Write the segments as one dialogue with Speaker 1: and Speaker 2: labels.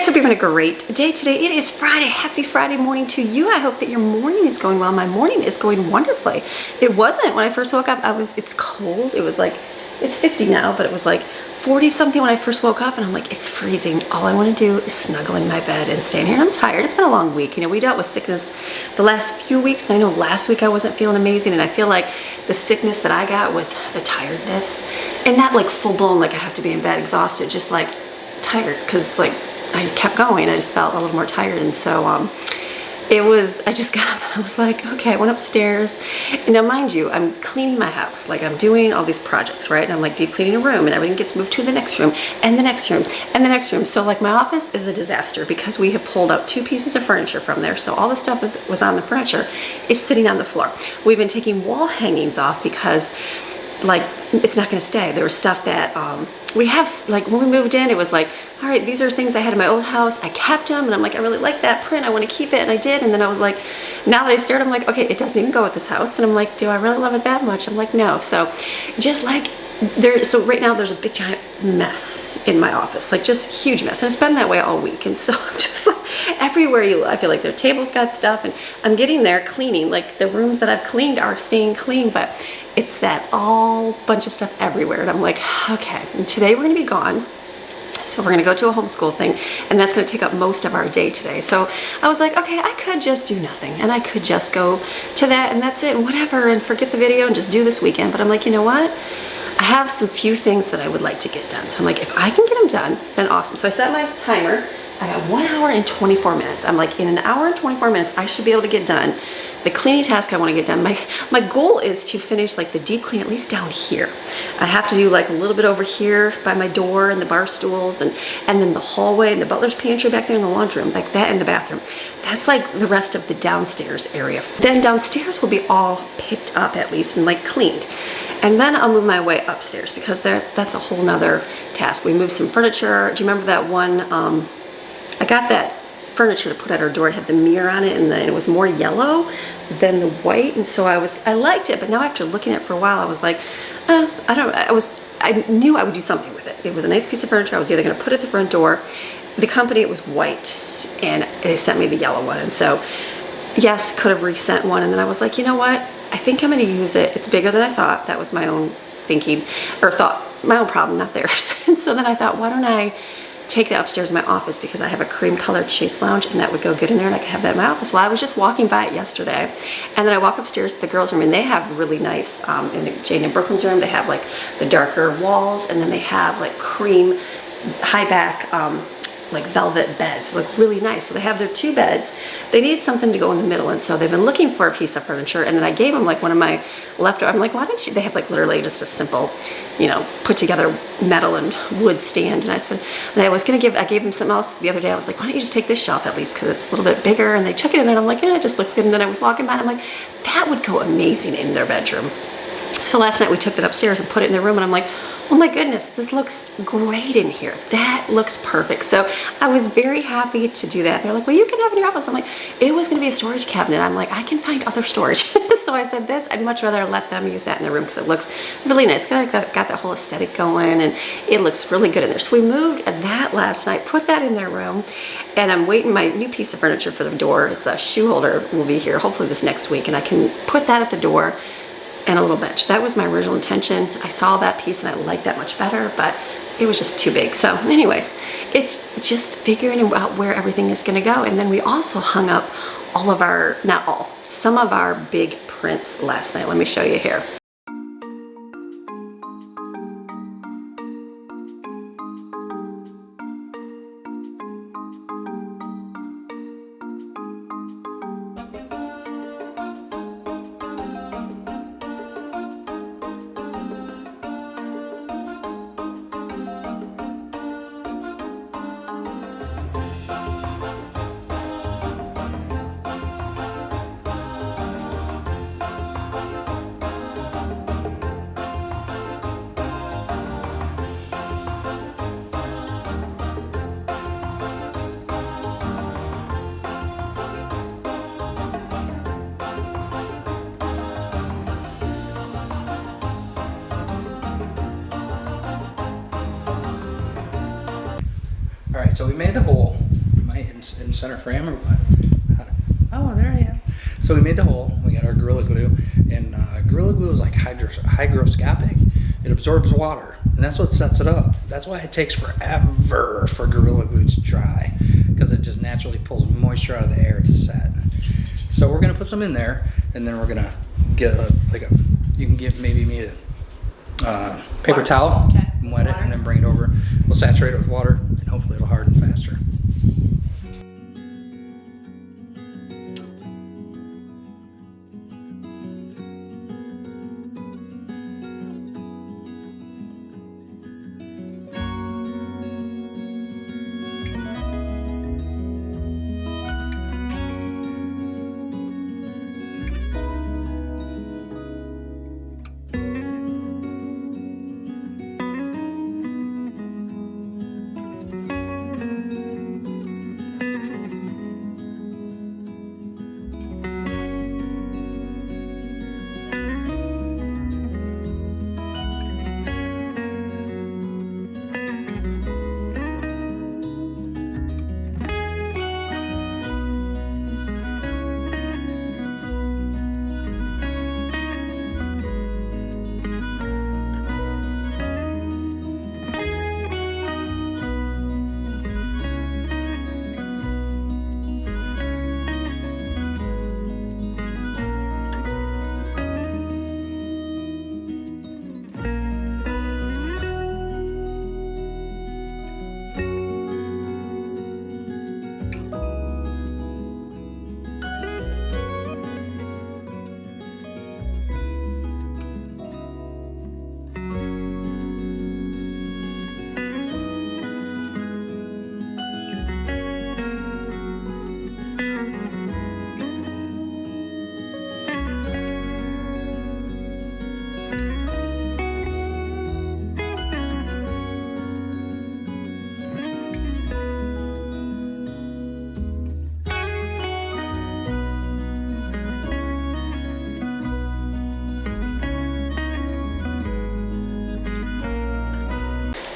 Speaker 1: guys, hope you're having a great day today. It is Friday. Happy Friday morning to you. I hope that your morning is going well. My morning is going wonderfully. It wasn't when I first woke up. It's cold. It was like, it's 50 now, but it was like 40 something when I first woke up, and I'm like, it's freezing. All I want to do is snuggle in my bed and stay in here. And I'm tired. It's been a long week. You know, we dealt with sickness the last few weeks, and I know last week I wasn't feeling amazing, and I feel like the sickness that I got was the tiredness, and not like full blown, like I have to be in bed exhausted, just like tired, because like I kept going. I just felt a little more tired, and so I just got up and I was like, okay. I went upstairs, and now mind you, I'm cleaning my house. Like, I'm doing all these projects, right? And I'm like deep cleaning a room, and everything gets moved to the next room and the next room and the next room. So like my office is a disaster because we have pulled out 2 pieces of furniture from there. So all the stuff that was on the furniture is sitting on the floor. We've been taking wall hangings off because like it's not going to stay. There was stuff that we have, like when we moved in, it was like, all right, these are things I had in my old house. I kept them, and I'm like, I really like that print. I want to keep it, and I did. And then I was like, now that I stared, I'm like, okay, it doesn't even go with this house. And I'm like, do I really love it that much? I'm like, no. So just like so right now there's a big giant mess in my office, like just huge mess, and it's been that way all week. And so I'm just like, everywhere you look, I feel like their tables got stuff, and I'm getting there cleaning. Like the rooms that I've cleaned are staying clean, but it's that all bunch of stuff everywhere. And I'm like, okay, and today we're gonna be gone. So we're gonna go to a homeschool thing, and that's gonna take up most of our day today. So I was like, okay, I could just do nothing, and I could just go to that, and that's it, and whatever, and forget the video and just do this weekend. But I'm like, you know what? I have some few things that I would like to get done. So I'm like, if I can get them done, then awesome. So I set my timer. I got 1 hour and 24 minutes. I'm like, in an hour and 24 minutes, I should be able to get done the cleaning task I want to get done. My goal is to finish like the deep clean, at least down here. I have to do like a little bit over here by my door and the bar stools, and then the hallway and the butler's pantry back there in the laundry room, like that, and the bathroom. That's like the rest of the downstairs area. Then downstairs will be all picked up at least and like cleaned. And then I'll move my way upstairs because that's a whole nother task. We moved some furniture. Do you remember that one? I got that furniture to put at our door. It had the mirror on it, and it was more yellow than the white, and so I liked it. But now after looking at it for a while, I was like, I knew I would do something with it. It was a nice piece of furniture. I was either going to put it at the front door. The company, it was white, and they sent me the yellow one, and so yes, could have resent one. And then I was like, you know what? I think I'm going to use it. It's bigger than I thought. That was my own thinking, or thought, my own problem, not theirs. And so then I thought, why don't I take it upstairs in my office, because I have a cream colored chaise lounge, and that would go good in there, and I could have that in my office. Well, I was just walking by it yesterday, and then I walk upstairs to the girls' room, and they have really nice, in the Jane and Brooklyn's room, they have like the darker walls, and then they have like cream high back like velvet beds, look really nice. So they have their 2 beds. They need something to go in the middle, and so they've been looking for a piece of furniture. And then I gave them like one of my leftover. I'm like, why don't you? They have like literally just a simple, you know, put together metal and wood stand. And I said, and I gave them something else the other day. I was like, why don't you just take this shelf at least, because it's a little bit bigger. And they took it in there, and I'm like, yeah, it just looks good. And then I was walking by, and I'm like, that would go amazing in their bedroom. So last night we took it upstairs and put it in their room, and I'm like, oh my goodness, this looks great in here. That looks perfect. So I was very happy to do that. They're like, well, you can have it in your office. I'm like, it was gonna be a storage cabinet. I'm like, I can find other storage. So I said this, I'd much rather let them use that in their room, because it looks really nice. Got that whole aesthetic going, and it looks really good in there. So we moved that last night, put that in their room, and I'm waiting my new piece of furniture for the door. It's a shoe holder, will be here hopefully this next week, and I can put that at the door, and a little bench. That was my original intention. I saw that piece, and I liked that much better, but it was just too big. So anyways, it's just figuring out where everything is gonna go. And then we also hung up all of our, not all, some of our big prints last night. Let me show you here.
Speaker 2: Alright, so we made the hole. in center frame or what? Oh, there I am. So we made the hole. We got our Gorilla Glue, and Gorilla Glue is like hygroscopic. It absorbs water, and that's what sets it up. That's why it takes forever for Gorilla Glue to dry, because it just naturally pulls moisture out of the air to set. So we're gonna put some in there, and then we're gonna get you can give maybe me a paper towel, and wet it, and then bring it over. We'll saturate it with water, and hopefully it'll harden faster.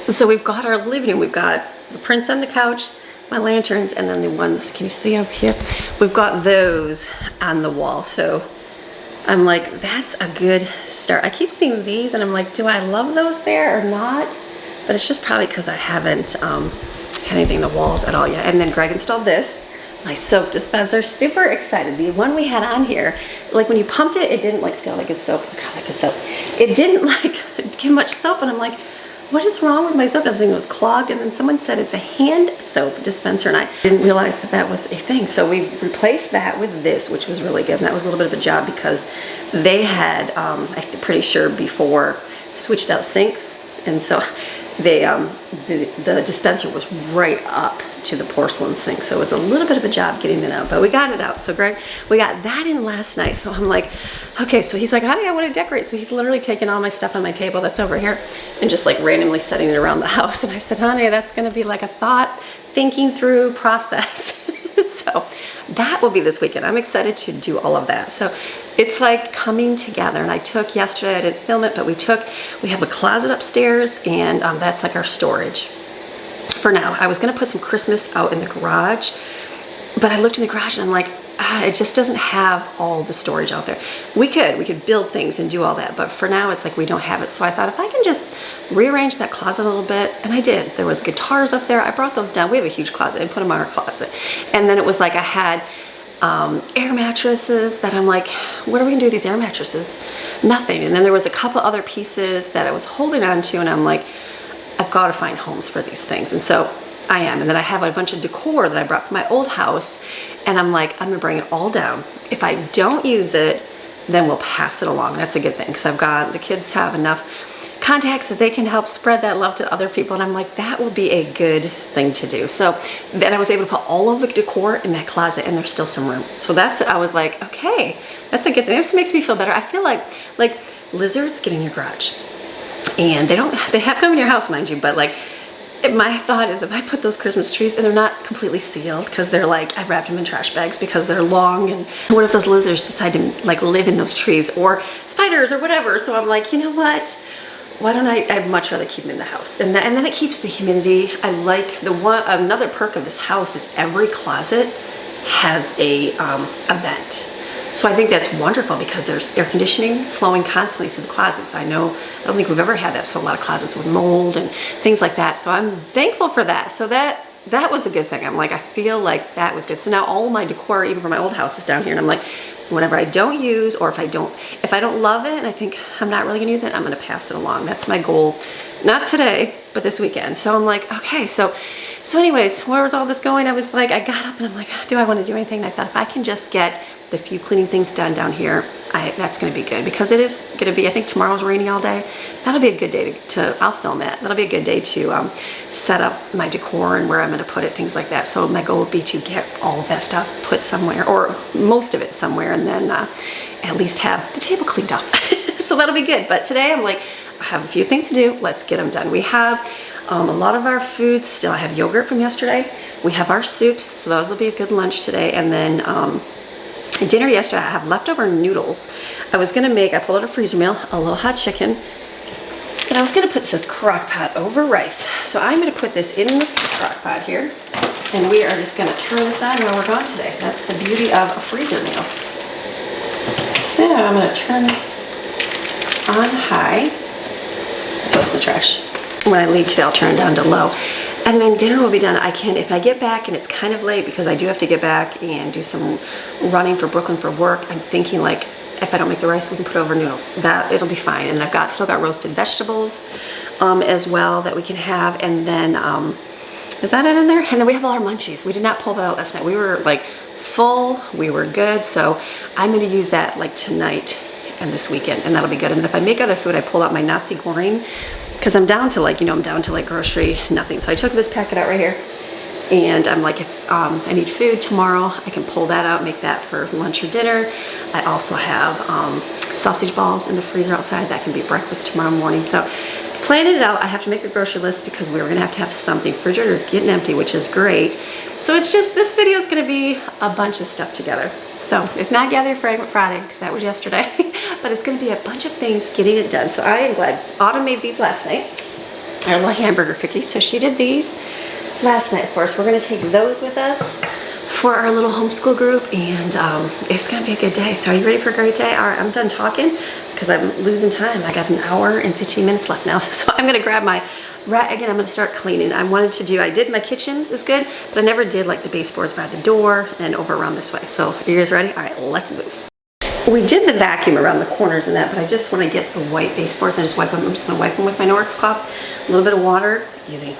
Speaker 1: So we've got our living room. We've got the prints on the couch, my lanterns, and then the ones, can you see up here? We've got those on the wall. So I'm like, that's a good start. I keep seeing these and I'm like, do I love those there or not? But it's just probably because I haven't had anything in the walls at all yet. And then Greg installed this, my soap dispenser. Super excited. The one we had on here, like when you pumped it, it didn't like see all that good soap. Look how that good soap. It didn't like give much soap, and I'm like, what is wrong with my soap? Everything was clogged. And then someone said it's a hand soap dispenser, and I didn't realize that that was a thing. So we replaced that with this, which was really good. And that was a little bit of a job because they had, I'm pretty sure before, switched out sinks. And so they, the dispenser was right up to the porcelain sink. So it was a little bit of a job getting it out, but we got it out. So Greg, we got that in last night. So I'm like, okay, so he's like, honey, I want to decorate. So he's literally taking all my stuff on my table that's over here and just like randomly setting it around the house. And I said, honey, that's going to be like a thought, thinking through process. So that will be this weekend. I'm excited to do all of that. So it's like coming together. And I took yesterday, I didn't film it, but we have a closet upstairs, and that's like our storage for now. I was going to put some Christmas out in the garage, but I looked in the garage and I'm like, it just doesn't have all the storage out there. We could build things and do all that, but for now it's like we don't have it. So I thought if I can just rearrange that closet a little bit, and I did. There was guitars up there. I brought those down. We have a huge closet and put them in our closet. And then it was like I had air mattresses that I'm like, what are we gonna do with these air mattresses? Nothing. And then there was a couple other pieces that I was holding on to, and I'm like, I've got to find homes for these things. And so I am. And then I have a bunch of decor that I brought from my old house, and I'm like, I'm gonna bring it all down. If I don't use it, then we'll pass it along. That's a good thing, because the kids have enough contacts that they can help spread that love to other people. And I'm like, that will be a good thing to do. So then I was able to put all of the decor in that closet, and there's still some room. So I was like, okay, that's a good thing. This makes me feel better. I feel like lizards get in your garage, and they have come in your house, mind you, but like, my thought is if I put those Christmas trees and they're not completely sealed, because they're like, I wrapped them in trash bags because they're long, and what if those lizards decide to like live in those trees, or spiders or whatever? So I'm like, you know what? why don't I'd much rather keep them in the house. And then it keeps the humidity. I like another perk of this house is every closet has a vent. So I think that's wonderful because there's air conditioning flowing constantly through the closets. I don't think we've ever had that, so a lot of closets with mold and things like that. So I'm thankful for that. So that was a good thing. I'm like, I feel like that was good. So now all my decor, even from my old house, is down here, and I'm like, whenever I don't use, or if I don't love it and I think I'm not really gonna use it, I'm gonna pass it along. That's my goal, not today, but this weekend. So I'm like, okay, so anyways, where was all this going? I was like, I got up and I'm like, do I want to do anything? And I thought if I can just get the few cleaning things done down here, that's going to be good, because it is going to be, I think tomorrow's rainy all day. That'll be a good day to I'll film it. That'll be a good day to set up my decor and where I'm going to put it, things like that. So my goal would be to get all of that stuff put somewhere, or most of it somewhere, and then at least have the table cleaned up. So that'll be good. But today I'm like, I have a few things to do. Let's get them done. We have a lot of our foods still. I have yogurt from yesterday. We have our soups, so those will be a good lunch today. And then dinner yesterday, I have leftover noodles. I was gonna make, I pulled out a freezer meal, aloha chicken, and I was gonna put this crock pot over rice. So I'm gonna put this in this crock pot here, and we are just gonna turn this on while we're gone today. That's the beauty of a freezer meal. So I'm gonna turn this on high. Throw this in the trash. When I leave today, I'll turn it down to low. And then dinner will be done. If I get back and it's kind of late, because I do have to get back and do some running for Brooklyn for work, I'm thinking like, if I don't make the rice, we can put over noodles. It'll be fine. And I've still got roasted vegetables as well that we can have. And then, is that it in there? And then we have all our munchies. We did not pull that out last night. We were like full, we were good. So I'm gonna use that like tonight and this weekend, and that'll be good. And then if I make other food, I pull out my nasi goreng, because I'm down to like, I'm down to like grocery, nothing. So I took this packet out right here, and I'm like, if I need food tomorrow, I can pull that out, make that for lunch or dinner. I also have sausage balls in the freezer outside. That can be breakfast tomorrow morning. So planning it out. I have to make a grocery list because we're gonna have to have something. Refrigerator's getting empty, which is great. So it's just, this video is gonna be a bunch of stuff together. So it's not Gather Fragment Friday, because that was yesterday, but it's gonna be a bunch of things getting it done. So I am glad. Autumn made these last night, our little hamburger cookies. So she did these last night for us. We're gonna take those with us for our little homeschool group, and it's gonna be a good day. So are you ready for a great day? All right, I'm done talking because I'm losing time. I got an hour and 15 minutes left now. So I'm gonna grab my again, I'm gonna start cleaning. I did my kitchens is good, but I never did like the baseboards by the door and over around this way. So are you guys ready? All right, let's move. We did the vacuum around the corners and that, but I just wanna get the white baseboards and just wipe them. I'm just gonna wipe them with my Norwex cloth, a little bit of water, easy.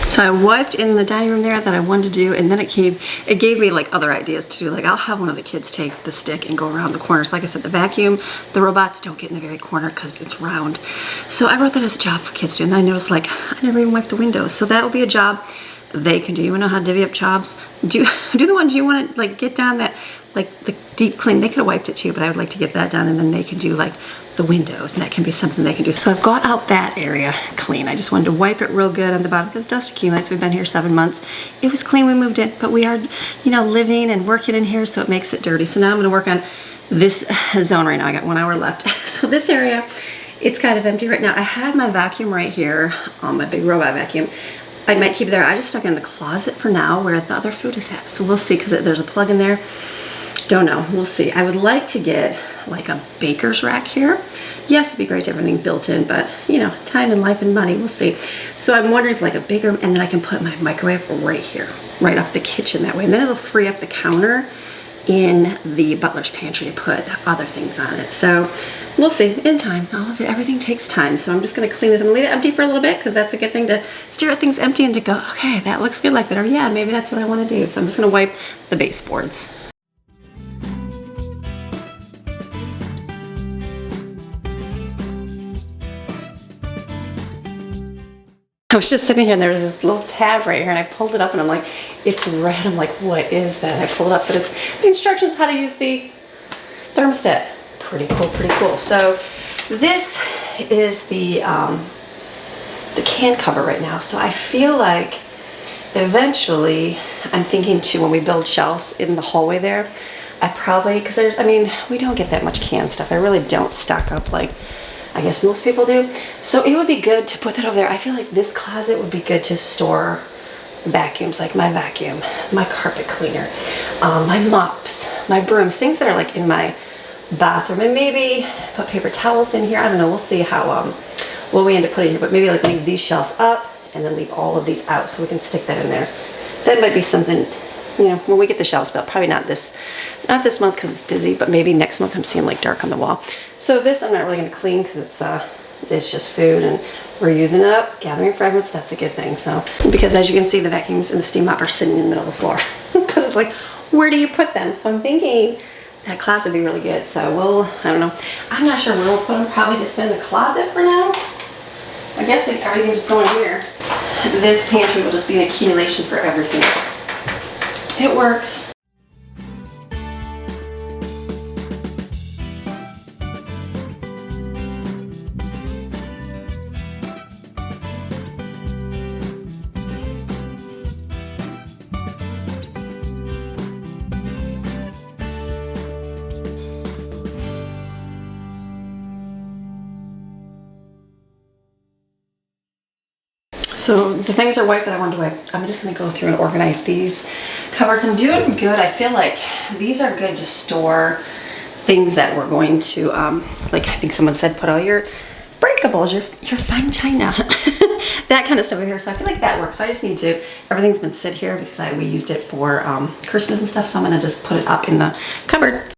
Speaker 1: So I wiped in the dining room there that I wanted to do, and then it gave me like other ideas to do. Like I'll have one of the kids take the stick and go around the corners. Like I said, the vacuum, the robots don't get in the very corner because it's round. So I wrote that as a job for kids to do. And then I noticed like I never even wiped the windows. So that will be a job they can do. You wanna know how to divvy up jobs? Do the ones you wanna like get down that, like the deep clean. They could have wiped it too, but I would like to get that done, and then they can do like the windows, and that can be something they can do. So I've got out that area clean. I just wanted to wipe it real good on the bottom because dust accumulates. We've been here 7 months. It was clean when we moved in, but we are, living and working in here, so it makes it dirty. So now I'm gonna work on this zone right now. I got 1 hour left. So this area It's kind of empty right now. I have my vacuum right here, my big robot vacuum. I might keep it there. I just stuck it in the closet for now where the other food is at. So we'll see, because there's a plug in there. Don't know, we'll see. I would like to get like a baker's rack here. Yes, it'd be great to have everything built in, but you know, time and life and money, we'll see. So I'm wondering if like a bigger, and then I can put my microwave right here, right off the kitchen that way. And then it'll free up the counter in the butler's pantry to put other things on it. So we'll see in time. Everything takes time. So I'm just gonna clean this. I'm gonna leave it empty for a little bit, because that's a good thing to stare at things empty and to go, okay, that looks good like that. Or yeah, maybe that's what I wanna do. So I'm just gonna wipe the baseboards. I was just sitting here and there was this little tab right here, and I pulled it up and I'm like, it's red. I'm like, what is that? I pulled it up, but it's the instructions how to use the thermostat. Pretty cool, pretty cool. So this is the can cover right now. So I feel like eventually I'm thinking to, when we build shelves in the hallway there, I probably, because there's, I mean, we don't get that much canned stuff. I really don't stock up like I guess most people do. So it would be good to put that over there. I feel like this closet would be good to store vacuums, like my vacuum, my carpet cleaner, my mops, my brooms, things that are like in my bathroom, and maybe put paper towels in here. I don't know, we'll see how, what we end up putting here, but maybe like leave these shelves up and then leave all of these out so we can stick that in there. That might be something, you know, when we get the shelves built. Probably not this month because it's busy, but maybe next month. I'm seeing like dark on the wall. So this I'm not really going to clean because it's just food and we're using it up, gathering fragments. That's a good thing. So, because as you can see, the vacuums and the steam mop are sitting in the middle of the floor because it's like, where do you put them? So I'm thinking that closet would be really good. So I don't know. I'm not sure where we'll put them. Probably just in the closet for now. I guess everything can just go in here. This pantry will just be an accumulation for everything else. It works. So the things are wiped that I wanted to wipe. I'm just gonna go through and organize these cupboards. I'm doing good. I feel like these are good to store things that we're going to, like I think someone said, put all your breakables, your fine china, that kind of stuff over here. So I feel like that works. So I just need to, everything's been sit here because we used it for Christmas and stuff. So I'm gonna just put it up in the cupboard.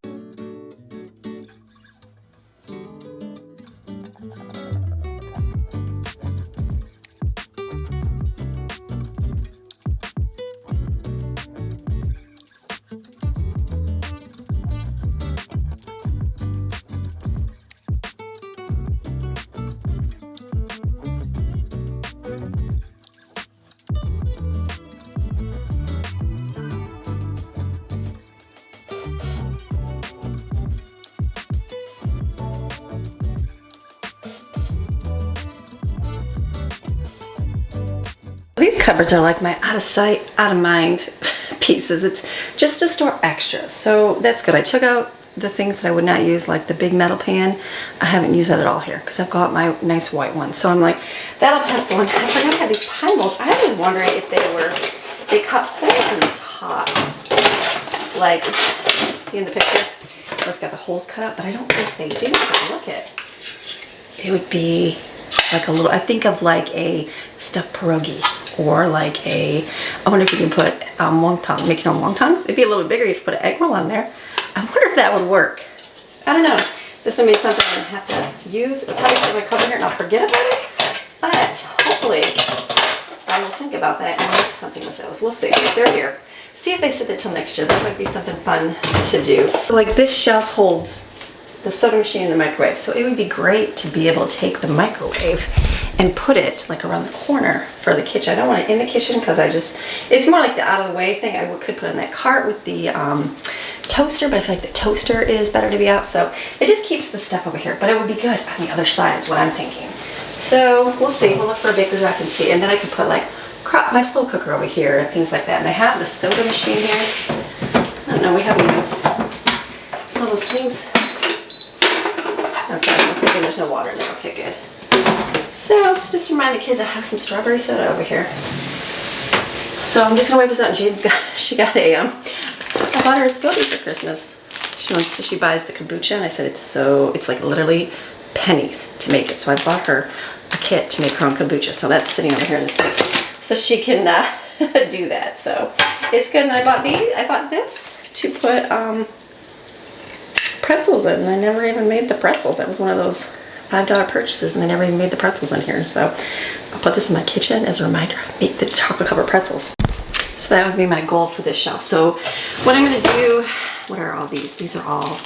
Speaker 1: These cupboards are like my out of sight, out of mind pieces. It's just to store extras. So that's good. I took out the things that I would not use, like the big metal pan. I haven't used that at all here because I've got my nice white one. So I'm like, that'll pass along. I forgot I had these pie molds. I was wondering if they cut holes in the top. Like, see in the picture? So it's got the holes cut out, but I don't think they do. So look at it. Would be like a little, I think of like a stuffed pierogi, or like a, I wonder if you can put wonton, making on wontons. It'd be a little bit bigger, you have to put an egg roll on there. I wonder if that would work. I don't know. This will be something I'm gonna have to use. It'll probably sit in my cupboard here and I'll forget about it. But hopefully I will think about that and make something with those. We'll see. They're here. See if they sit there till next year. That might be something fun to do. Like this shelf holds the soda machine and the microwave. So it would be great to be able to take the microwave and put it like around the corner for the kitchen. I don't want it in the kitchen because it's more like the out of the way thing. I could put it in that cart with the toaster, but I feel like the toaster is better to be out. So it just keeps the stuff over here, but it would be good on the other side is what I'm thinking. So we'll see. We'll look for a baker's rack and see. And then I could put like my slow cooker over here and things like that. And I have the soda machine here. I don't know, we haven't even, it's one of those things. Okay, let's see if and there's no water in there. Okay, good. So just remind the kids I have some strawberry soda over here. So I'm just gonna wipe this out. Jaden's she got a I bought her a SCOBY for Christmas. She buys the kombucha, and I said it's like literally pennies to make it. So I bought her a kit to make her own kombucha. So that's sitting over here in the sink, so she can do that. So it's good. And I bought this to put pretzels in. And I never even made the pretzels. That was one of those $5 purchases, and I never even made the pretzels in here. So I'll put this in my kitchen as a reminder. Make the chocolate covered pretzels. So that would be my goal for this shelf. So what I'm gonna do, what are all these? These are all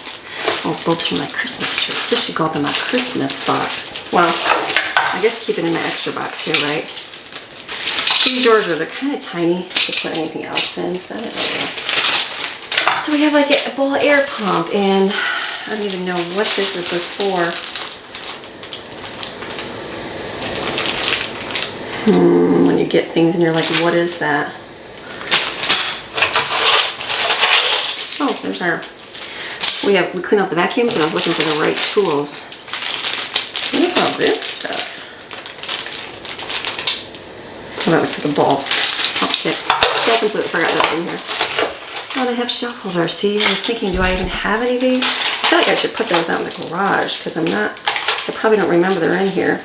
Speaker 1: bulbs from my Christmas tree. So this should go up in my Christmas box. Well, I guess keep it in my extra box here, right? These drawers they're kind of tiny to put anything else in. So I don't know. So we have like a bowl of air pump, and I don't even know what this is for. When you get things and you're like, what is that? Oh, there's our, we clean out the vacuums, and I was looking for the right tools. What is all this stuff? Oh, that looks like a ball. Okay, I completely forgot that in here. Oh, they have shelf holders. See, I was thinking, do I even have any of these? I feel like I should put those out in the garage, because I probably don't remember they're in here.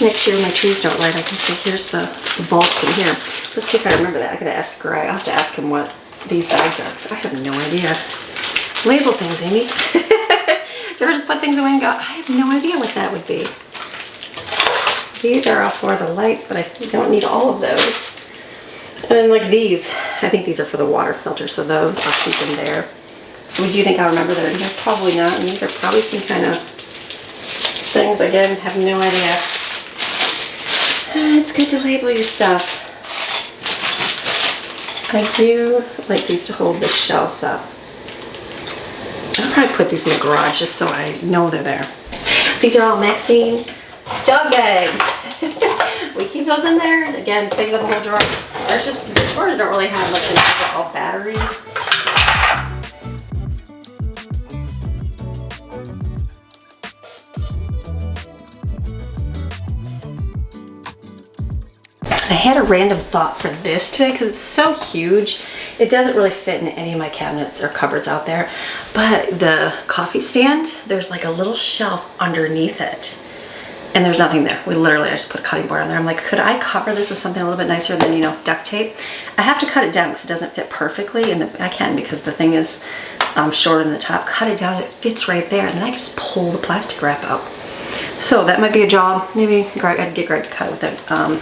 Speaker 1: Next year when my trees don't light, I can say, here's the bulbs in here. Let's see if I remember that. I gotta ask Gray. I'll have to ask him what these bags are, because I have no idea. Label things, Amy. You ever just put things away and go, I have no idea what that would be. These are all for the lights, but I don't need all of those. And then like these, I think these are for the water filter, so those I'll keep in there. Would you think I'll remember that? No, probably not. And these are probably some kind of things. Again, have no idea. It's good to label your stuff. I do like these to hold the shelves up. I'll probably put these in the garage just so I know they're there. These are all Maxine dog bags. We keep those in there. And again, takes up a whole drawer. There's just, the drawers don't really have much in them. They're all batteries. I had a random thought for this today because it's so huge. It doesn't really fit in any of my cabinets or cupboards out there. But the coffee stand, there's like a little shelf underneath it. And there's nothing there. I just put a cutting board on there. I'm like, could I cover this with something a little bit nicer than, you know, duct tape? I have to cut it down because it doesn't fit perfectly. And I can because the thing is shorter than the top. Cut it down, it fits right there. And then I can just pull the plastic wrap out. So that might be a job. Maybe I'd get Greg to cut it with it.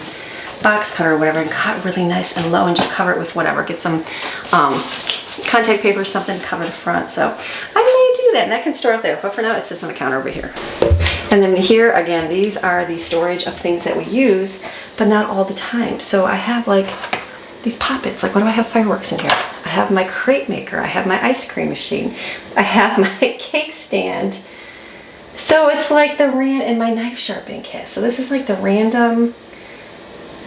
Speaker 1: Box cutter or whatever, and cut really nice and low and just cover it with whatever. Get some contact paper or something to cover the front. So I may do that, and that can store up there, but for now it sits on the counter over here. And then here again, these are the storage of things that we use but not all the time. So I have like these poppets. Like, what do I have fireworks in here? I have my crate maker, I have my ice cream machine, I have my cake stand. So it's like and my knife sharpening kit. So this is like the random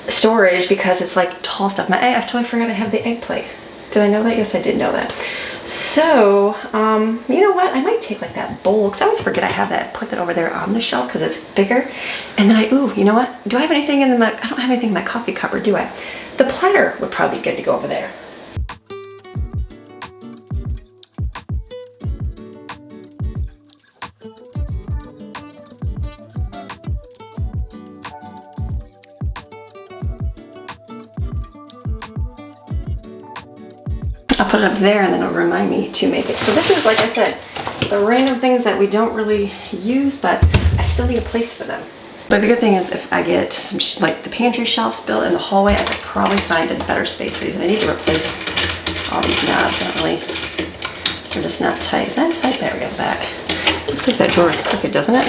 Speaker 1: storage because it's like tall stuff. I totally forgot I have the egg plate. Did I know that? Yes, I did know that. So, you know what? I might take like that bowl, because I always forget I have that, put that over there on the shelf because it's bigger. And then ooh, you know what? Do I have anything in I don't have anything in my coffee cupboard, do I? The platter would probably be good to go over there. I'll put it up there and then it'll remind me to make it. So this is, like I said, the random things that we don't really use, but I still need a place for them. But the good thing is if I get some, like the pantry shelves built in the hallway, I could probably find a better space for these. And I need to replace all these knobs, they're just not tight. Is that tight? There we go, back. Looks like that drawer is crooked, doesn't it?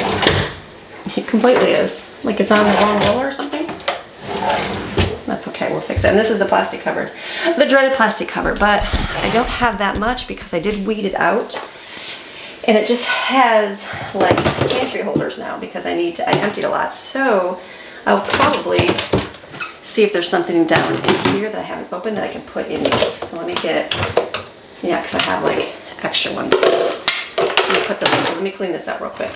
Speaker 1: It completely is. Like it's on the wrong roller or something. That's okay, we'll fix it. And this is the plastic cupboard. The dreaded plastic cupboard, but I don't have that much because I did weed it out. And it just has like pantry holders now because I emptied a lot. So I'll probably see if there's something down in here that I haven't opened that I can put in these. So let me get, yeah, because I have like extra ones. Let me put those in. So let me clean this up real quick.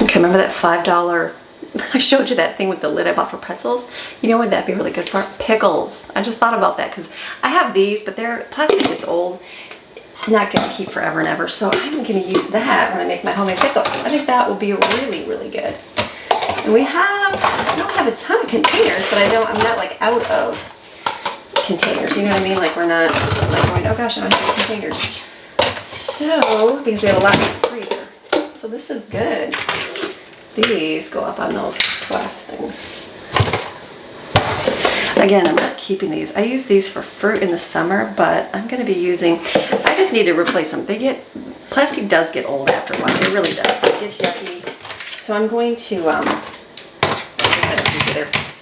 Speaker 1: Okay, remember that $5, I showed you that thing with the lid I bought for pretzels? You know what that'd be really good for? Pickles. I just thought about that because I have these, but they're plastic, it's old. Not gonna keep forever and ever, so I'm gonna use that when I make my homemade pickles. I think that will be really, really good. And I don't have a ton of containers, but I know I'm not like out of containers, you know what I mean? Like we're not like going, oh gosh, I don't have containers. So, because we have a lot in the freezer. So this is good. These go up on those glass things. Again, I'm not keeping these. I use these for fruit in the summer, but I'm going to be using, I just need to replace them. Plastic does get old after a while. It really does. It gets yucky. So I'm going to,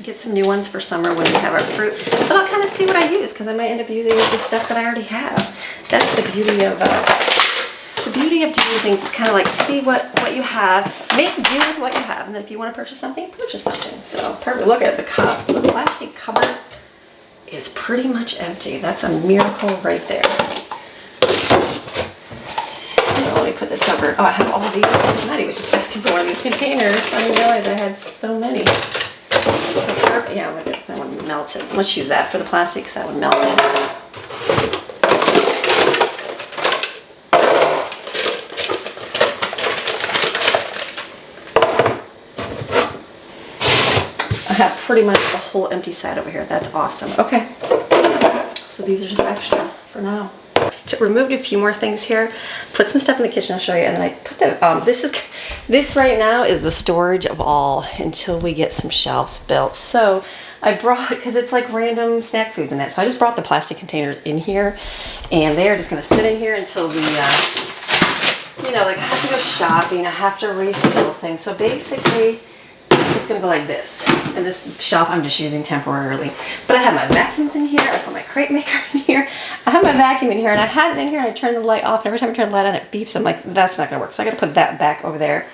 Speaker 1: get some new ones for summer when we have our fruit. But I'll kind of see what I use because I might end up using the stuff that I already have. That's the beauty of doing things. Is kind of like see what you have, make do with what you have, and then if you want to purchase something, purchase something. So perfect. Look at the cup. The plastic cupboard is pretty much empty. That's a miracle right there. So let me put this over. Oh, I have all these. Maddie was just asking for one of these containers. I didn't realize I had so many. So perfect. Yeah, look at that one melted. Let's use that for the plastic because that one melted. Have pretty much the whole empty side over here. That's awesome. Okay, so these are just extra for now. Removed a few more things here, put some stuff in the kitchen. I'll show you, and then I put the this right now is the storage of all until we get some shelves built. So I brought, because it's like random snack foods and that, so I just brought the plastic containers in here, and they are just going to sit in here until we you know, like I have to go shopping, I have to refill things. So basically it's gonna go like this. And this shelf I'm just using temporarily. But I have my vacuums in here, I put my crate maker in here, I have my vacuum in here, and I had it in here and I turned the light off, and every time I turn the light on it beeps. I'm like, that's not gonna work. So I gotta put that back over there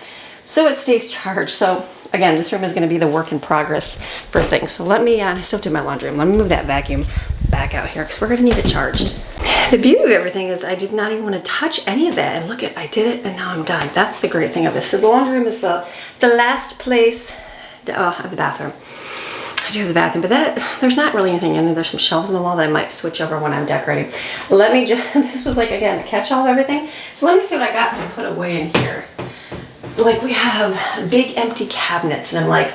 Speaker 1: so it stays charged. So again, this room is gonna be the work in progress for things. So let me, I still do my laundry room. Let me move that vacuum back out here because we're gonna need it charged. The beauty of everything is I did not even want to touch any of that, and look at, I did it and now I'm done. That's the great thing of this. So the laundry room is the last place. Oh, I have the bathroom. I do have the bathroom, but there's not really anything in there. There's some shelves in the wall that I might switch over when I'm decorating. Let me just, this was like, again, a catch-all of everything. So let me see what I got to put away in here. Like we have big empty cabinets, and I'm like,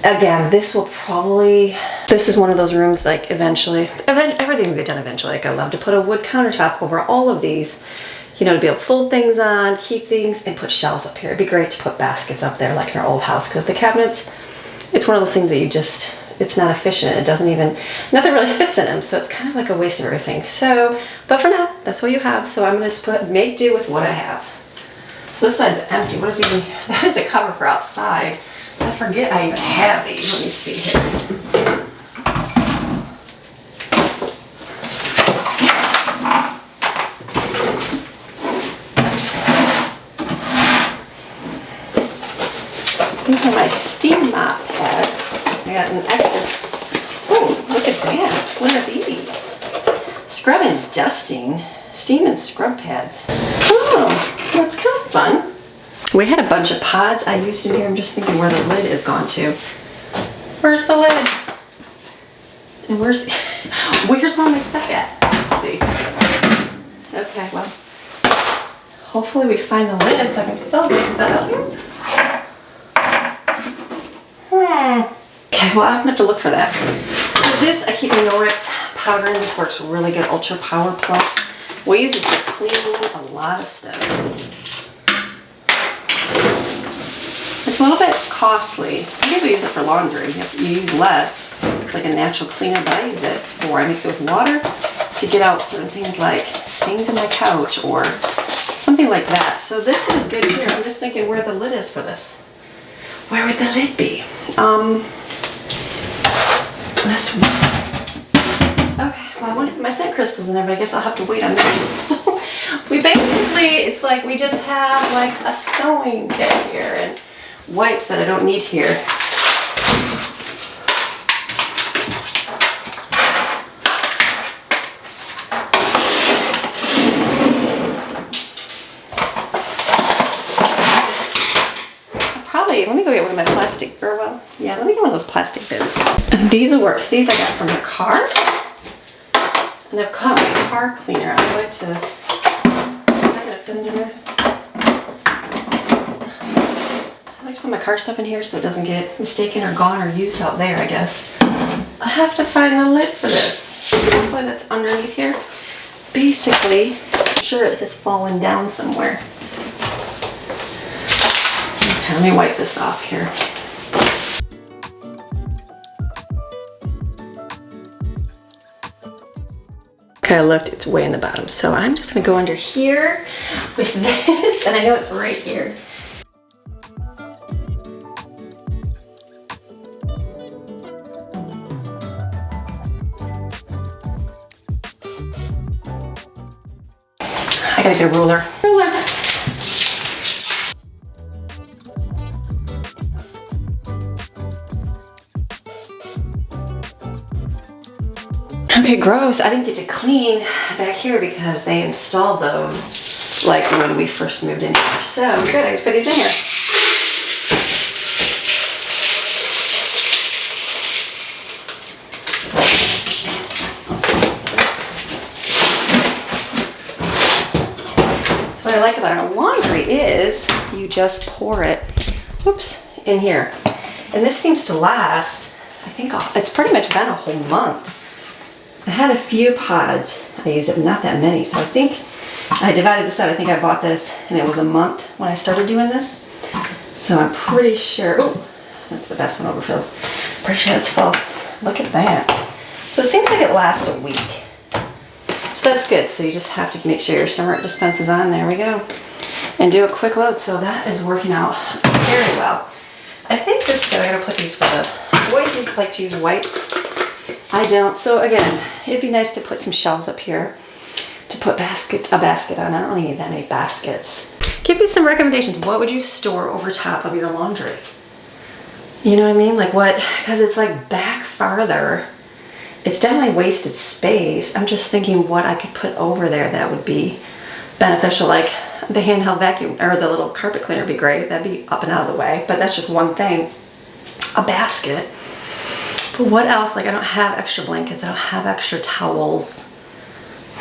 Speaker 1: again, this is one of those rooms like eventually everything will get done eventually. Like I love to put a wood countertop over all of these, you know, to be able to fold things on, keep things, and put shelves up here. It'd be great to put baskets up there like in our old house, because the cabinets, it's one of those things that it's not efficient. It doesn't even, nothing really fits in them. So it's kind of like a waste of everything. So, but for now, that's what you have. So I'm gonna just make do with what I have. So this side's empty. What is even, that is a cover for outside. I forget I even have these. Let me see here. These are my steam mop pads. I got an extra, oh, look at that. What are these? Scrub and dusting, steam and scrub pads. Oh, that's kind of fun. We had a bunch of pods I used in here. I'm just thinking where the lid is gone to. Where's the lid? And where's all my stuff at? Let's see. Okay, well, hopefully we find the lid so I can fill this. Is that out here? Okay, well, I'm gonna have to look for that. So this, I keep my Norwex powder in. This works really good, Ultra Power Plus. We use this to clean a lot of stuff. It's a little bit costly. Some people use it for laundry. You use less. It's like a natural cleaner, but I use it for, I mix it with water to get out certain things like stains in my couch or something like that. So this is good here. I'm just thinking where the lid is for this. Where would the lid be? This one. Okay, well I wanted to put my scent crystals in there, but I guess I'll have to wait on that. So we basically, it's like we just have like a sewing kit here and wipes that I don't need here. Let me go get one of my plastic, or well, yeah, let me get one of those plastic bins. And these will work. These I got from the car. And I've caught my car cleaner. I like to, is that gonna fit in there? I like to put my car stuff in here so it doesn't get mistaken or gone or used out there, I guess. I have to find the lid for this. Hopefully that's underneath here. Basically, I'm sure it has fallen down somewhere. Okay, let me wipe this off here. Okay, I looked, it's way in the bottom. So I'm just gonna go under here with this, and I know it's right here. I gotta get a ruler. Okay, gross. I didn't get to clean back here because they installed those like when we first moved in here. So good, I just put these in here. So what I like about our laundry is you just pour it, whoops, in here. And this seems to last, I think it's pretty much been a whole month. I had a few pods. I used it, not that many. So I think I divided this out. I think I bought this and it was a month when I started doing this. So I'm pretty sure, oh, that's the best one overfills. Pretty sure that's full. Look at that. So it seems like it lasts a week. So that's good. So you just have to make sure your summer dispense is on. There we go. And do a quick load. So that is working out very well. I think this good. I gotta put these for the boys who like to use wipes. I don't. So again, it'd be nice to put some shelves up here to put a basket on. I don't really need that many baskets. Give me some recommendations. What would you store over top of your laundry? You know what I mean? Like what, because it's like back farther. It's definitely wasted space. I'm just thinking what I could put over there that would be beneficial. Like the handheld vacuum or the little carpet cleaner would be great. That'd be up and out of the way, but that's just one thing. A basket. But what else? Like I don't have extra blankets. I don't have extra towels.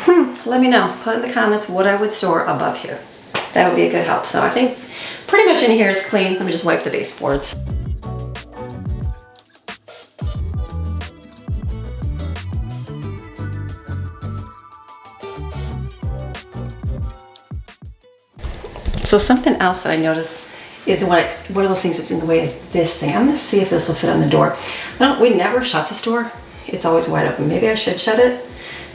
Speaker 1: Let me know. Put in the comments what I would store above here. That would be a good help. So I think pretty much in here is clean. Let me just wipe the baseboards. So something else that I noticed is one of those things that's in the way is this thing. I'm gonna see if this will fit on the door. We never shut this door. It's always wide open. Maybe I should shut it.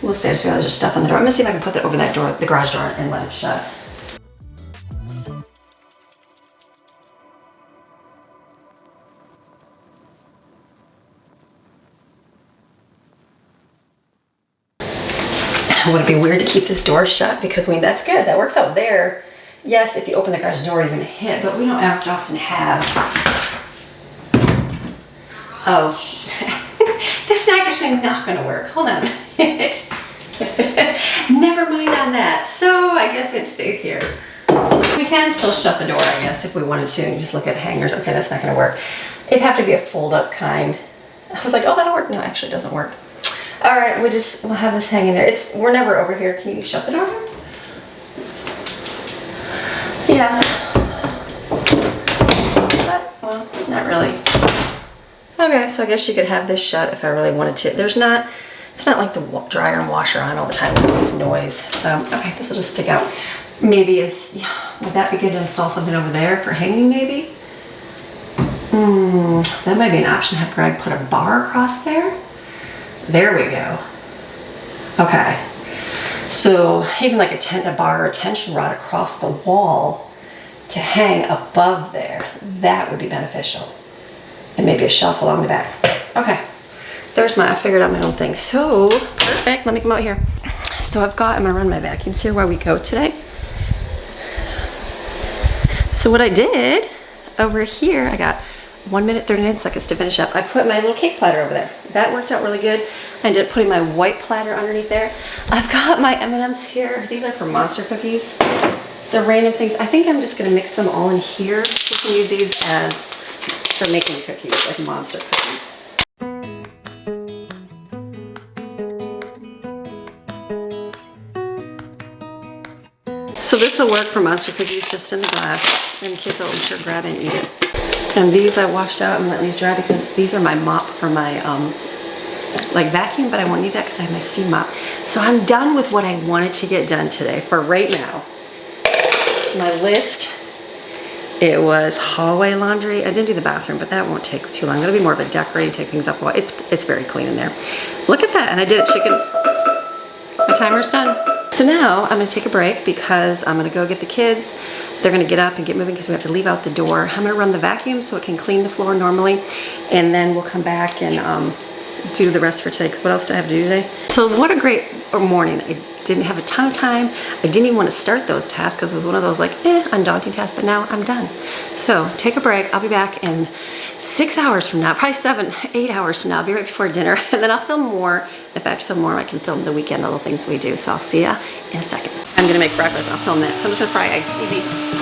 Speaker 1: We'll see. I just realized there's stuff on the door. I'm gonna see if I can put that over that door, the garage door, and let it shut. Would it be weird to keep this door shut? Because I mean, that's good. That works out there. Yes, if you open the garage door, you're gonna hit, but we don't often have. Oh, this is actually not gonna work. Hold on a minute. Never mind on that. So I guess it stays here. We can still shut the door, I guess, if we wanted to, and just look at hangers. Okay, that's not gonna work. It'd have to be a fold-up kind. I was like, oh, that'll work. No, actually, it doesn't work. All right, we'll have this hanging there. We're never over here. Can you shut the door? Yeah. But, well, not really. Okay, so I guess you could have this shut if I really wanted to. It's It's not like the dryer and washer on all the time with this noise. So, okay, this will just stick out. Maybe it's, would that be good to install something over there for hanging maybe? That might be an option. Have Greg put a bar across there. There we go. Okay. So even like a bar or a tension rod across the wall to hang above there, that would be beneficial. And maybe a shelf along the back. Okay. I figured out my own thing. So, perfect. Let me come out here. So I'm gonna run my vacuums here while we go today. So what I did over here, I got 1 minute, 39 seconds to finish up. I put my little cake platter over there. That worked out really good. I ended up putting my white platter underneath there. I've got my M&Ms here. These are for monster cookies. They're random things. I think I'm just gonna mix them all in here. You can use these as for making cookies, like monster cookies. So this will work for monster cookies, just in the glass, and kids will, I'm sure, grab it and eat it. And these I washed out and let these dry because these are my mop for my like vacuum, but I won't need that because I have my steam mop. So I'm done with what I wanted to get done today for right now. My list, it was hallway laundry. I didn't do the bathroom, but that won't take too long. That'll be more of a decorate, take things up. Well, it's very clean in there. Look at that, and I did a chicken. My timer's done. So now I'm gonna take a break because I'm gonna go get the kids. They're gonna get up and get moving because we have to leave out the door. I'm gonna run the vacuum so it can clean the floor normally, and then we'll come back and do the rest for today, because what else do I have to do today? So what a great morning. I didn't have a ton of time. I didn't even want to start those tasks because it was one of those like, undaunting tasks, but now I'm done. So take a break. I'll be back in 6 hours from now, probably 7, 8 hours from now. I'll be right before dinner, and then I'll film more. If I have to film more, I can film the weekend little things we do. So I'll see ya in a second. I'm gonna make breakfast. I'll film that. So I'm just gonna fry eggs, easy.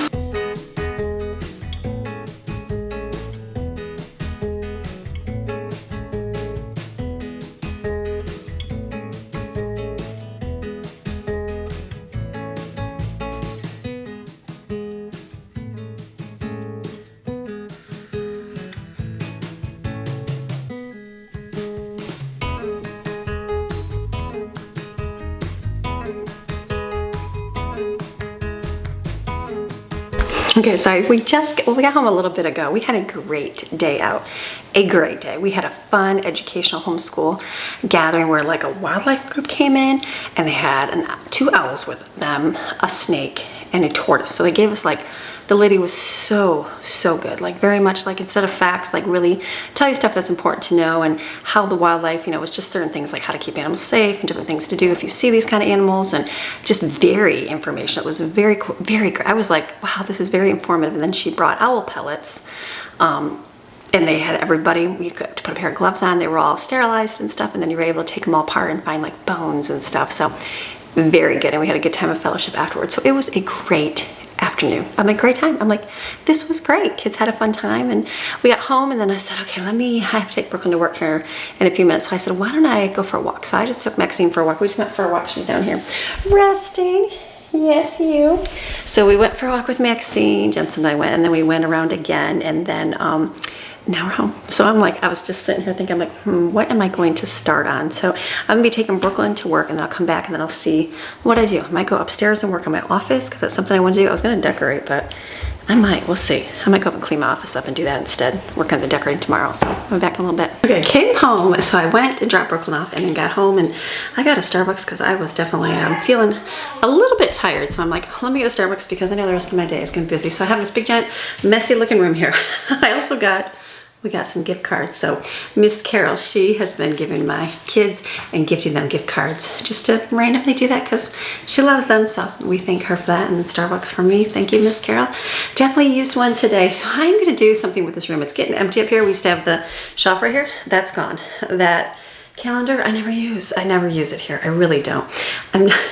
Speaker 1: Okay, sorry, we got home a little bit ago. We had a great day out, a great day. We had a fun educational homeschool gathering where like a wildlife group came in, and they had 2 owls with them, a snake, and a tortoise. So they gave us like, the lady was so good, like very much like instead of facts, like really tell you stuff that's important to know, and how the wildlife, you know, was just certain things like how to keep animals safe and different things to do if you see these kind of animals, and just very informational. It was very great. I was like, wow, this is very informative. And then she brought owl pellets, and they had everybody, we could put a pair of gloves on, they were all sterilized and stuff, and then you were able to take them all apart and find like bones and stuff. So very good, and we had a good time of fellowship afterwards. So it was a great afternoon. I'm like, great time. I'm like, this was great. Kids had a fun time, and we got home, and then I said, okay, I have to take Brooklyn to work here in a few minutes. So I said, why don't I go for a walk? So I just took Maxine for a walk. We just went for a walk. She's down here resting. Yes, you. So we went for a walk with Maxine, Jensen and I went, and then we went around again, and then now we're home. So I'm like, I was just sitting here thinking, I'm like, what am I going to start on? So I'm gonna be taking Brooklyn to work, and then I'll come back, and then I'll see what I do. I might go upstairs and work on my office because that's something I want to do. I was gonna decorate, but I might, we'll see. I might go up and clean my office up and do that instead. Work on the decorating tomorrow, so I'll be back in a little bit. Okay, I came home, so I went and dropped Brooklyn off, and then got home, and I got a Starbucks because I was definitely feeling a little bit tired. So I'm like, let me get a Starbucks because I know the rest of my day is gonna be busy. So I have this big, giant, messy looking room here. I also we got some gift cards. So Miss Carol, she has been giving my kids and gifting them gift cards just to randomly do that because she loves them. So we thank her for that, and Starbucks for me. Thank you, Miss Carol. Definitely used one today. So I'm gonna do something with this room. It's getting empty up here. We used to have the shelf right here. That's gone. That calendar I never use it here. I really don't.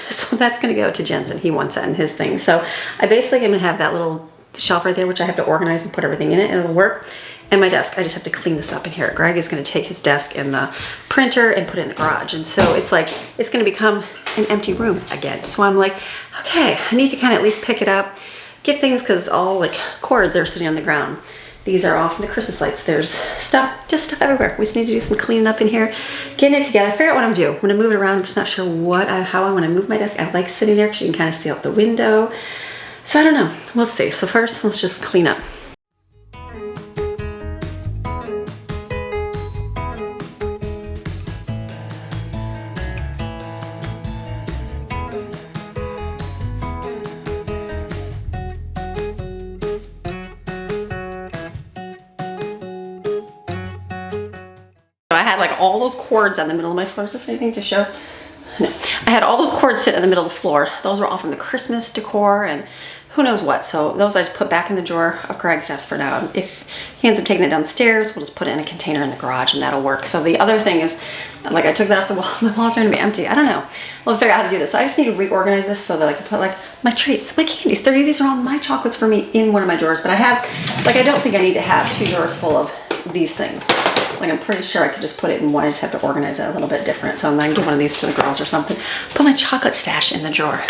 Speaker 1: So that's gonna go to Jensen. He wants that in his thing. So I basically am gonna have that little shelf right there, which I have to organize and put everything in it, and it'll work. And my desk, I just have to clean this up in here. Greg is gonna take his desk and the printer and put it in the garage. And so it's like, it's gonna become an empty room again. So I'm like, okay, I need to kind of at least pick it up, get things, cause it's all like cords that are sitting on the ground. These are all from the Christmas lights. There's stuff, just stuff everywhere. We just need to do some cleaning up in here, getting it together, figure out what I'm doing. I'm gonna move it around. I'm just not sure how I wanna move my desk. I like sitting there because you can kind of see out the window. So I don't know, we'll see. So first, let's just clean up. I had like all those cords on the middle of my floor. Is this anything to show? No. I had all those cords sitting in the middle of the floor. Those were all from the Christmas decor and who knows what. So those I just put back in the drawer of Greg's desk for now. If he ends up taking it downstairs, we'll just put it in a container in the garage and that'll work. So the other thing is, like I took that off the wall. My walls are gonna be empty. I don't know. We'll figure out how to do this. So I just need to reorganize this so that I can put like my treats, my candies. These are all my chocolates for me in one of my drawers. But I have, like I don't think I need to have 2 drawers full of these things. Like I'm pretty sure I could just put it in one. I just have to organize it a little bit different. So I'm gonna give one of these to the girls or something. Put my chocolate stash in the drawer.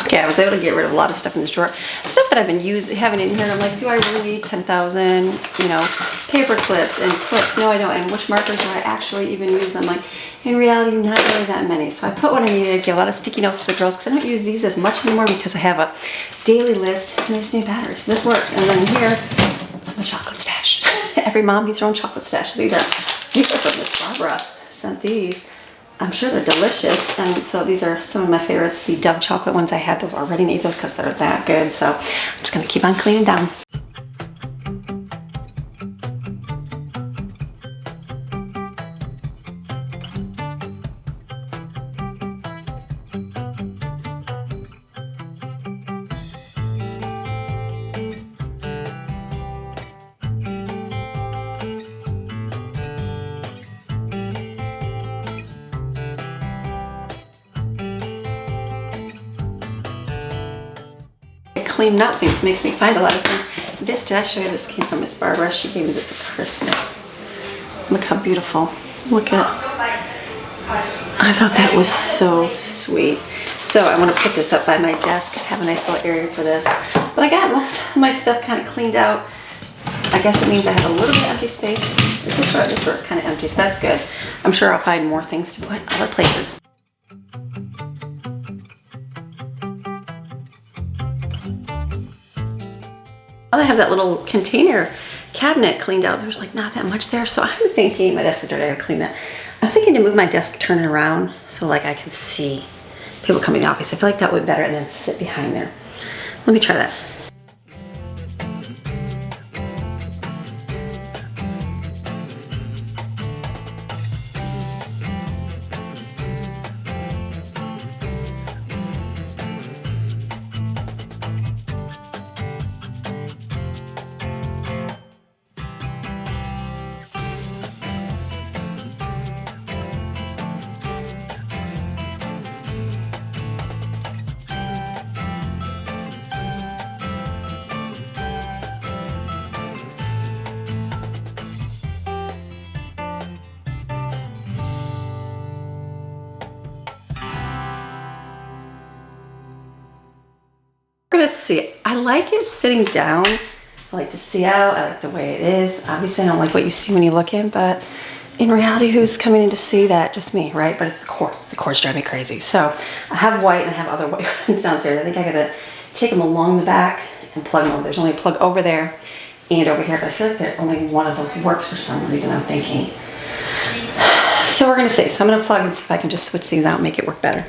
Speaker 1: Okay, I was able to get rid of a lot of stuff in this drawer. Stuff that I've been having in here, and I'm like, do I really need 10,000, you know, paper clips and clips? No, I don't. And which markers do I actually even use? I'm like, in reality, not really that many. So I put what I needed, get a lot of sticky notes to the girls, because I don't use these as much anymore because I have a daily list, and I just need batteries. This works. And then here, it's my chocolate stash. Every mom needs her own chocolate stash. These are from Miss Barbara. Sent these. I'm sure they're delicious, and so these are some of my favorites. The Dove chocolate ones I had, those already need those because they're that good. So I'm just gonna keep on cleaning down. Cleaning up things makes me find a lot of things. This, did I show you this came from Miss Barbara? She gave me this at Christmas. Look how beautiful. Look at, I thought that was so sweet. So I want to put this up by my desk, have a nice little area for this. But I got most of my stuff kind of cleaned out. I guess it means I have a little bit of empty space. This drawer is kind of empty, so that's good. I'm sure I'll find more things to put other places. I have that little container cabinet cleaned out. There's like not that much there. So I'm thinking, my desk is dirty, I gotta clean that. I'm thinking to move my desk, turn it around so like I can see people coming to the office. I feel like that would be better, and then sit behind there. Let me try that. We're gonna see. I like it sitting down. I like to see out. I like the way it is. Obviously, I don't like what you see when you look in, but in reality, who's coming in to see that? Just me, right? But it's the cords. The cords drive me crazy. So I have white and I have other white ones downstairs. I think I gotta take them along the back and plug them over. There's only a plug over there and over here, but I feel like that only one of those works for some reason, I'm thinking. So we're gonna see. So I'm gonna plug and see if I can just switch these out and make it work better.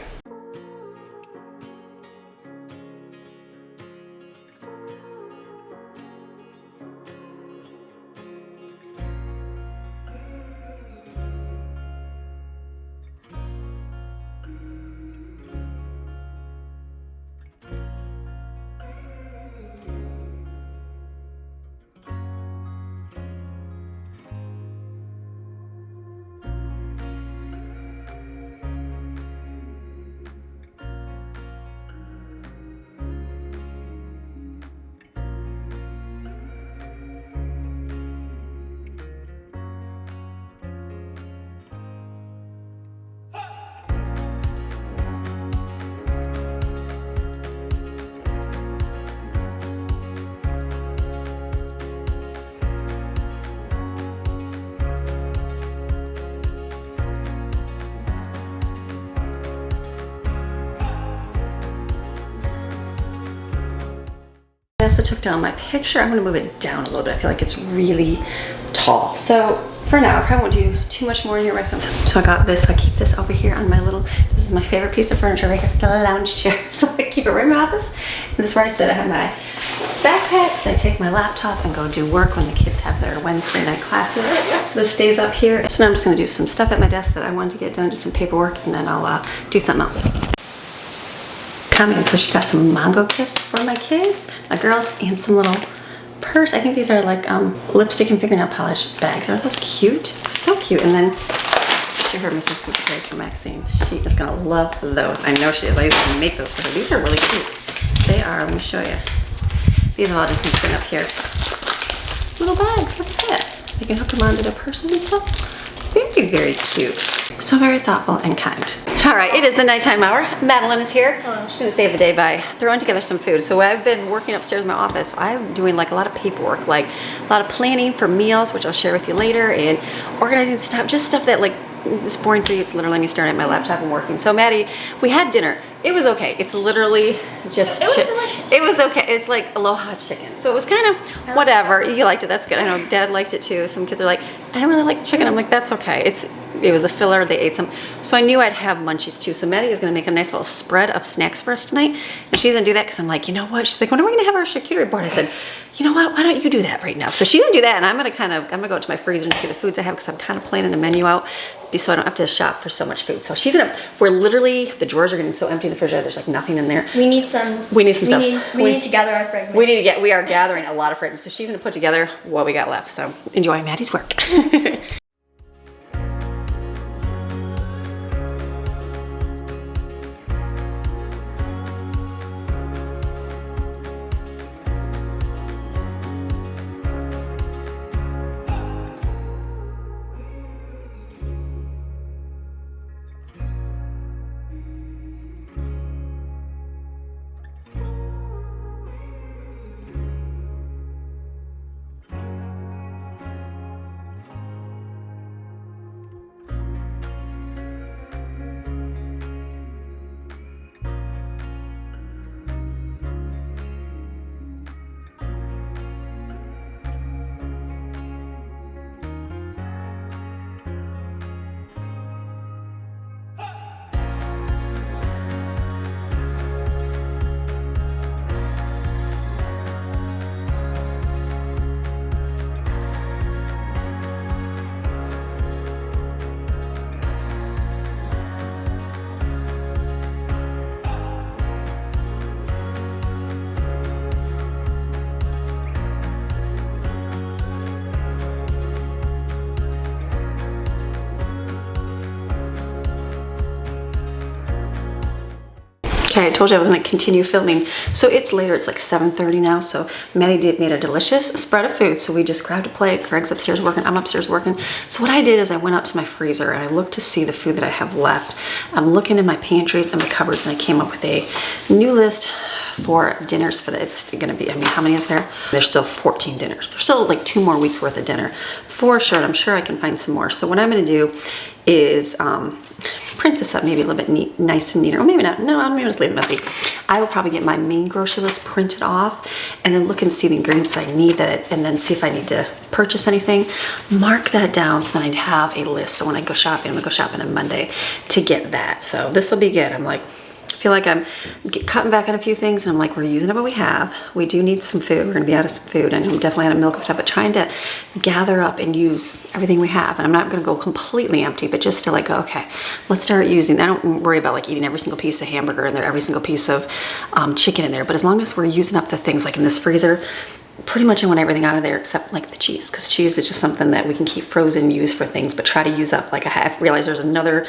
Speaker 1: also took down my picture. I'm gonna move it down a little bit. I feel like it's really tall. So for now, I probably won't do too much more in here right now. So I got this, I keep this over here on my little, this is my favorite piece of furniture right here, the lounge chair. So I keep it right in my office. And this is where I sit. I have my backpacks. I take my laptop and go do work when the kids have their Wednesday night classes. So this stays up here. So now I'm just gonna do some stuff at my desk that I wanted to get done, just some paperwork, and then I'll do something else. Coming, so she got some mango kiss for my kids, my girls, and some little purse. I think these are like lipstick and fingernail polish bags. Aren't those cute? So cute. And then she heard me some sweet potatoes from Maxine. She is gonna love those. I know she is. I used to make those for her. These are really cute. They are, let me show you. These have all just been sitting up here. Little bags, look at that. You can hook them onto their purses and stuff. Very, very cute. So very thoughtful and kind. All right, it is the nighttime hour. Madeline is here.
Speaker 3: Hello.
Speaker 1: She's gonna save the day by throwing together some food. So I've been working upstairs in my office. I'm doing like a lot of paperwork, like a lot of planning for meals, which I'll share with you later, and organizing stuff, just stuff that like, it's boring for you. It's literally me staring at my laptop and working. So Maddie, we had dinner. It was okay. It's literally just
Speaker 3: It was delicious.
Speaker 1: It was okay. It's like aloha chicken. So it was kind of whatever. You liked it. That's good. I know Dad liked it too. Some kids are like, I don't really like the chicken. I'm like, that's okay. It was a filler. They ate some. So I knew I'd have munchies too. So Maddie is going to make a nice little spread of snacks for us tonight. And she's going to do that because I'm like, you know what? She's like, when are we going to have our charcuterie board? I said, you know what? Why don't you do that right now? So she's going to do that. And I'm going to go to my freezer and see the foods I have because I'm kind of planning a menu out so I don't have to shop for so much food. So she's going to, we're literally, the drawers are getting so empty in the refrigerator. There's like nothing in there.
Speaker 3: We need some.
Speaker 1: We need some stuff.
Speaker 3: We need to gather our fragments.
Speaker 1: We are gathering a lot of fragments. So she's going to put together what we got left. So enjoy Maddie's work. Okay, I told you I was going to continue filming. So it's later, it's like 7:30 now. So Maddie made a delicious spread of food. So we just grabbed a plate. Greg's upstairs working, I'm upstairs working. So what I did is I went out to my freezer and I looked to see the food that I have left. I'm looking in my pantries and my cupboards, and I came up with a new list for dinners for the, it's gonna be, I mean, how many is there? There's still 14 dinners. There's still like 2 more weeks worth of dinner for sure. I'm sure I can find some more. So what I'm gonna do is print this up maybe a little bit nice and neater, or maybe not. No, I'm gonna just leave it messy. I will probably get my main grocery list printed off and then look and see the ingredients that I need and then see if I need to purchase anything. Mark that down so that I have a list. So when I go shopping, I'm gonna go shopping on Monday to get that. So this will be good. I'm like, I feel like I'm cutting back on a few things, and I'm like, we're using up what we have. We do need some food. We're gonna be out of some food, and I'm definitely out of milk and stuff, but trying to gather up and use everything we have. And I'm not gonna go completely empty, but just to like go, okay, let's start using. I don't worry about like eating every single piece of hamburger in there, every single piece of chicken in there, but as long as we're using up the things like in this freezer, pretty much I want everything out of there except like the cheese, because cheese is just something that we can keep frozen, use for things, but try to use up. Like I realized there's another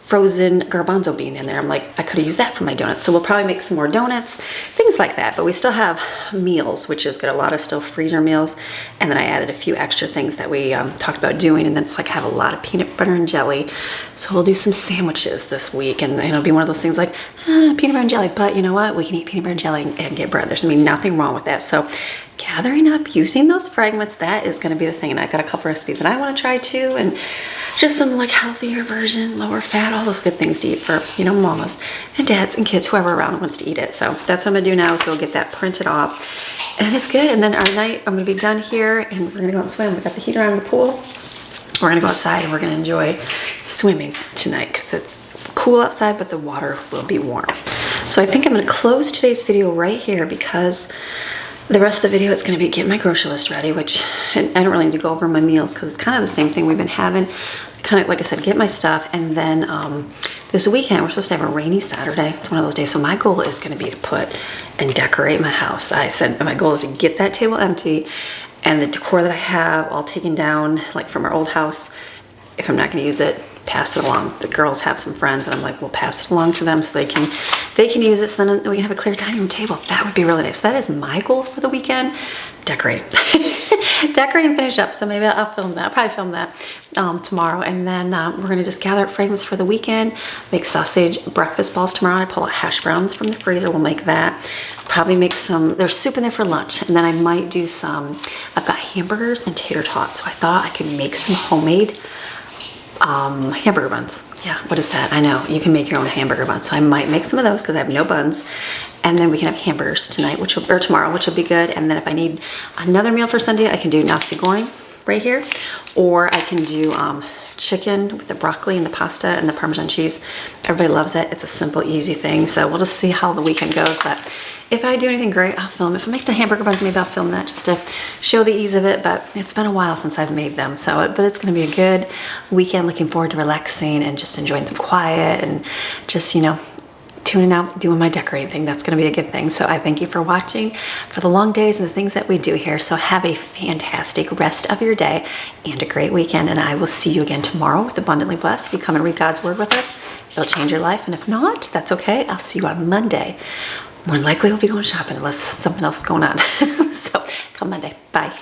Speaker 1: frozen garbanzo bean in there. I'm like, I could have used that for my donuts. So we'll probably make some more donuts, things like that. But we still have meals, which is good. A lot of still freezer meals. And then I added a few extra things that we talked about doing. And then it's like I have a lot of peanut butter and jelly. So we'll do some sandwiches this week. And it'll be one of those things like peanut butter and jelly. But you know what? We can eat peanut butter and jelly and get bread. There's gonna be nothing wrong with that. So gathering up, using those fragments, that is going to be the thing. And I've got a couple recipes that I want to try too, and just some like healthier version, lower fat, all those good things to eat for, you know, mamas and dads and kids, whoever around wants to eat it. So that's what I'm gonna do now, is go get that printed off, and it's good. And then our night, I'm gonna be done here, and we're gonna go out and swim. We got the heater on in the pool. We're gonna go outside, and we're gonna enjoy swimming tonight because it's cool outside, but the water will be warm. So I think I'm gonna close today's video right here, because the rest of the video, it's gonna be getting my grocery list ready, which I don't really need to go over my meals because it's kind of the same thing we've been having. Kind of, like I said, get my stuff, and then this weekend, we're supposed to have a rainy Saturday. It's one of those days, so my goal is gonna be to put and decorate my house. I said my goal is to get that table empty, and the decor that I have all taken down, like from our old house. If I'm not gonna use it, pass it along. The girls have some friends, and I'm like, we'll pass it along to them so they can use it, so then we can have a clear dining room table. That would be really nice. So that is my goal for the weekend. Decorate. Decorate and finish up. So maybe I'll film that. I'll probably film that tomorrow. And then we're gonna just gather up fragments for the weekend, make sausage breakfast balls tomorrow. I pull out hash browns from the freezer. We'll make that. Probably make there's soup in there for lunch. And then I might do I've got hamburgers and tater tots. So I thought I could make some homemade hamburger buns. Yeah, what is that? I know, you can make your own hamburger buns. So I might make some of those because I have no buns. And then we can have hamburgers tonight, or tomorrow, which will be good. And then if I need another meal for Sunday, I can do nasi goreng right here. Or I can do chicken with the broccoli and the pasta and the Parmesan cheese. Everybody loves it. It's a simple, easy thing. So we'll just see how the weekend goes. But if I do anything great, I'll film. If I make the hamburger buns, maybe I'll film that just to show the ease of it. But it's been a while since I've made them. But it's gonna be a good weekend. Looking forward to relaxing and just enjoying some quiet and just, you know, tuning out, doing my decorating thing. That's gonna be a good thing. So I thank you for watching, for the long days and the things that we do here. So have a fantastic rest of your day and a great weekend. And I will see you again tomorrow with Abundantly Blessed. If you come and read God's word with us, it'll change your life. And if not, that's okay. I'll see you on Monday. More than likely we'll be going shopping unless something else is going on. So come Monday. Bye.